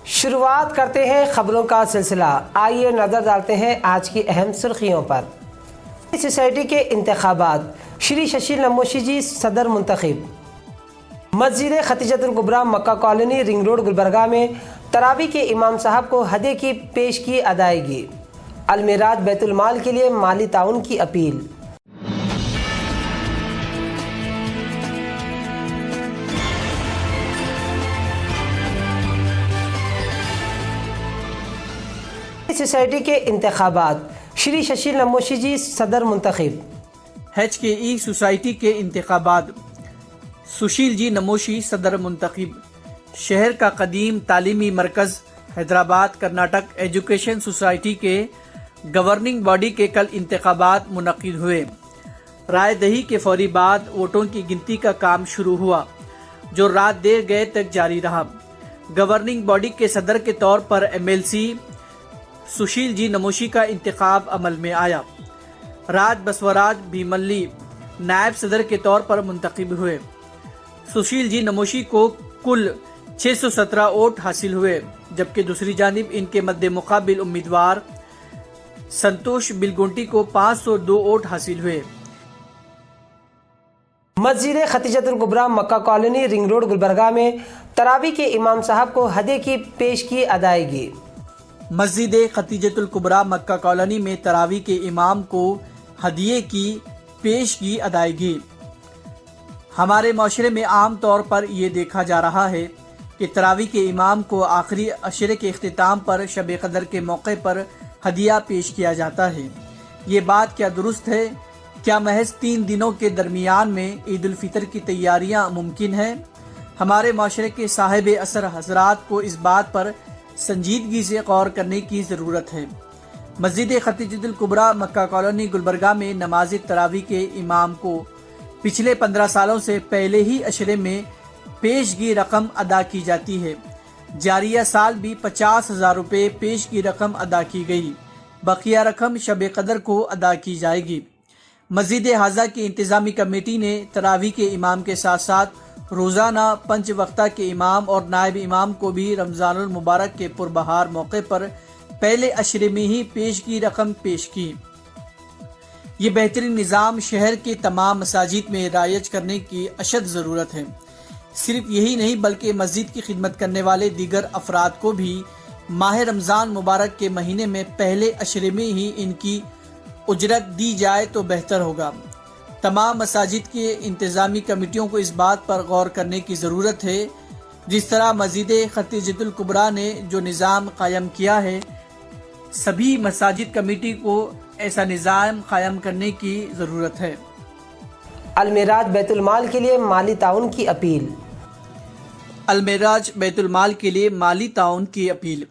शुरुआत करते हैं खबरों का सिलसिला। आइए नजर डालते हैं आज की अहम सुर्खियों पर। सोसाइटी के इंतखाबात, श्री शशि नमोशी जी सदर मुंतखब। मस्जिद खतीजतुल कुबरा मक्का कॉलोनी रिंग रोड गुलबर्गा में तरावी के इमाम साहब को हदिये की पेश की अदायगी। अलमेराज बैतुल माल के लिए माली ताउन की अपील। सोसाइटी के इंतखाबात, श्री शशि नमोशी जी सदर मुंतखब। HKE सोसाइटी के इंतखाबात, सुशील जी नमोशी सदर मुंतखब। शहर का कदीम तालीमी मरकज़ हैदराबाद कर्नाटक एजुकेशन सोसाइटी के गवर्निंग बॉडी के कल इंतखाबात मुनक्किद हुए। राय दही के फौरी बाद वोटों की गिनती का काम शुरू हुआ, जो रात देर गए तक जारी रहा। गवर्निंग बॉडी के सदर के तौर पर MLC सुशील जी नमोशी का इंतखाब अमल में आया। राज बसवराज भीमल्ली नायब सदर के तौर पर मुंतखब हुए। सुशील जी नमोशी को कुल 617 वोट हासिल हुए, जबकि दूसरी जानिब इनके मद्दे मुकाबिल उम्मीदवार संतोष बिलगुंटी को 502 वोट हासिल हुए। मस्जिद खतीजतुल कुबरा मक्का कॉलोनी रिंग रोड गुलबर्गा में तरावी के इमाम साहब को हदिये की पेश की अदायगी। मस्जिद खतीजतुल कुबरा मक्का कॉलोनी में तरावी के इमाम को हदिये की पेश की अदायगी। हमारे माशरे में आम तौर पर ये देखा जा रहा है कि तरावी के इमाम को आखिरी अशरे के इख्तिताम पर शब कदर के मौके पर हदिया पेश किया जाता है। ये बात क्या दुरुस्त है? क्या महज 3 दिनों के दरमियान में ईद उल फितर की तैयारियां मुमकिन है? हमारे माशरे के साहिब असर हजरात को इस बात पर संजीदगी से गौर करने की ज़रूरत है। मस्जिद खतीजतुल कुबरा मक्का कॉलोनी गुलबर्गा में नमाज तरावी के इमाम को पिछले 15 सालों से पहले ही अशरे में पेशगी रकम अदा की जाती है। जारिया साल भी 50,000 रुपये पेश की रकम अदा की गई। बकिया रकम शब कदर को अदा की जाएगी। मस्जिद हाजा की इंतज़ामी कमेटी ने तरावी के इमाम के साथ साथ रोज़ाना 5 वक्ता के इमाम और नायब इमाम को भी रमज़ानुल मुबारक के पुरबहार मौके पर पहले अशरे में ही पेश की रकम पेश की। ये बेहतरीन निज़ाम शहर के तमाम मसाजिद में रायज करने की अशद ज़रूरत है। सिर्फ यही नहीं बल्कि मस्जिद की खिदमत करने वाले दीगर अफराद को भी माह रमज़ान मुबारक के महीने में पहले अशरे में ही इनकी उजरत दी जाए तो बेहतर होगा। तमाम मसाजिद के इंतज़ामी कमेटियों को इस बात पर गौर करने की ज़रूरत है। जिस तरह मस्जिद खतीजतुल कुबरा ने जो निज़ाम कायम किया है, सभी मसाजिद कमेटी को ऐसा निज़ाम कायम करने की ज़रूरत है। अलमेराज बैतुल माल के लिए माली ताउन की अपील। अलमेराज बैतुल माल के लिए माली ताउन की अपील।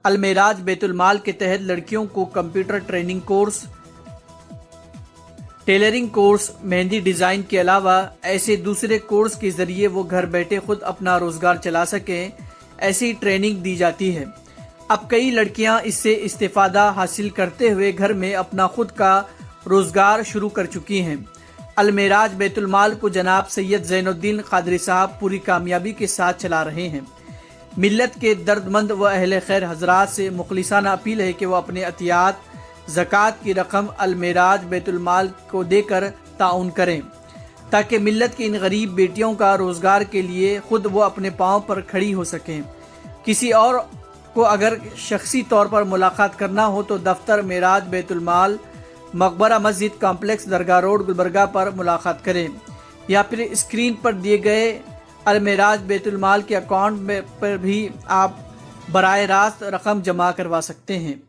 अलमेराज बैतुल माल के तहत लड़कियों को computer training course, tailoring course, mehndi design के अलावा ऐसे दूसरे कोर्स के ज़रिए वो घर बैठे खुद अपना रोज़गार चला सकें, ऐसी ट्रेनिंग दी जाती है। अब कई लड़कियां इससे इस्तेफ़ादा हासिल करते हुए घर में अपना खुद का रोज़गार शुरू कर चुकी हैं। अलमेराज बैतुल माल को जनाब सैयद ज़ैनुद्दीन क़ादरी साहब पूरी कामयाबी के साथ चला रहे हैं। मिल्लत के दर्दमंद व अहले खैर हजरात से मुखलिसाना अपील है कि वो अपने अतियात ज़कात की रकम अलमेराज बैतुल माल को देकर ताउन करें, ताकि मिल्लत की इन गरीब बेटियों का रोज़गार के लिए खुद वो अपने पाँव पर खड़ी हो सकें। किसी और को अगर शख्सी तौर पर मुलाकात करना हो तो दफ्तर मेराज बैतुल माल, मकबरा मस्जिद कॉम्प्लेक्स दरगाह रोड गुलबर्गा पर मुलाकात करें, या फिर स्क्रीन पर दिए गए अलमेराज बैतुल माल के अकाउंट पर भी आप बराह रास्त रकम जमा करवा सकते हैं।